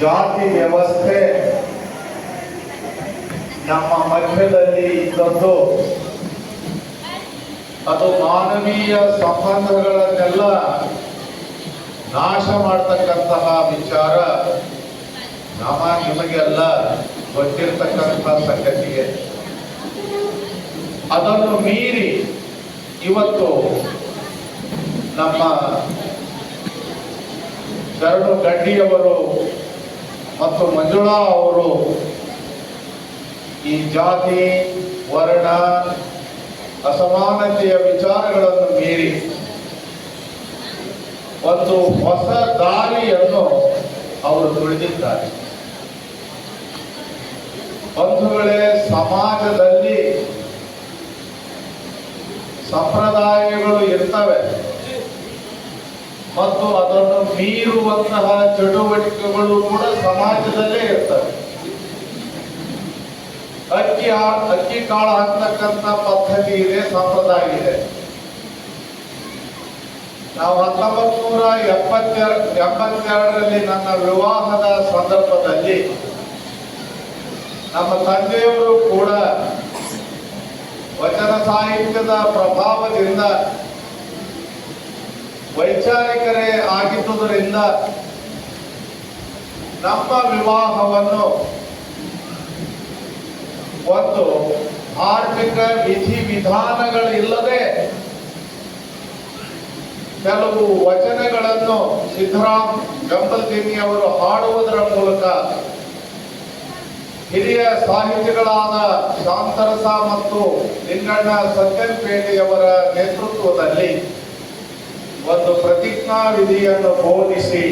ಜಾತಿ ವ್ಯವಸ್ಥೆ ನಮ್ಮ ಮಧ್ಯದಲ್ಲಿ ಇದ್ದದ್ದು ಅದು ಮಾನವೀಯ ಸಂಬಂಧಗಳನ್ನೆಲ್ಲ ನಾಶ ಮಾಡತಕ್ಕಂತಹ ವಿಚಾರ ನಿಮಗೆಲ್ಲ ಗೊತ್ತಿರತಕ್ಕಂಥ ಸಂಗತಿಗೆ. ಅದನ್ನು ಮೀರಿ ಇವತ್ತು ನಮ್ಮ ಶರಣು ಗಡ್ಡಿಯವರು ಮತ್ತು ಮಂಜುಳಾ ಅವರು ಈ ಜಾತಿ ವರ್ಣ ಅಸಮಾನತೆಯ ವಿಚಾರಗಳನ್ನು ಮೀರಿ ಒಂದು ಹೊಸ ದಾರಿಯನ್ನು ಅವರು ತುಳಿದಿದ್ದಾರೆ. ಬಂಧುಗಳೇ, ಸಮಾಜದಲ್ಲಿ ಸಂಪ್ರದಾಯಗಳು ಇರ್ತವೆ ಮತ್ತು ಅದನ್ನು ಮೀರುವಂತಹ ಚಟುವಟಿಕೆಗಳು ಕೂಡ ಸಮಾಜದಲ್ಲೇ ಇರ್ತವೆ. ಅಕ್ಕಿ ಕಾಳು ಹಾಕ್ತಕ್ಕಂಥ ಪದ್ಧತಿ ಇದೆ, ಸಂಪ್ರದಾಯ ಇದೆ. ನಾವು 1972ರಲ್ಲಿ ನನ್ನ ವಿವಾಹದ ಸಂದರ್ಭದಲ್ಲಿ ನಮ್ಮ ತಂದೆಯವರು ಕೂಡ ವಚನ ಸಾಹಿತ್ಯದ ಪ್ರಭಾವದಿಂದ ವೈಚಾರಿಕರೇ ಆಗಿದ್ದುದರಿಂದ ನಮ್ಮ ವಿವಾಹವನ್ನು ಒಂದು ಧಾರ್ಮಿಕ ವಿಧಿವಿಧಾನಗಳಿಲ್ಲದೆ ಕೆಲವು ವಚನಗಳನ್ನು ಸಿದ್ದರಾಮ್ ಗಂಬಲ್ದಿನ್ನಿ ಅವರು ಹಾಡುವುದರ ಮೂಲಕ ಹಿರಿಯ ಸಾಹಿತಿಗಳಾದ ಶಾಂತರಸ ಮತ್ತು ಲಿಂಗಣ್ಣ ಸತ್ಯಪೇಟೆಯವರ ನೇತೃತ್ವದಲ್ಲಿ ಒಂದು ಪ್ರತಿಜ್ಞಾ ವಿಧಿಯನ್ನು ಬೋಧಿಸಿ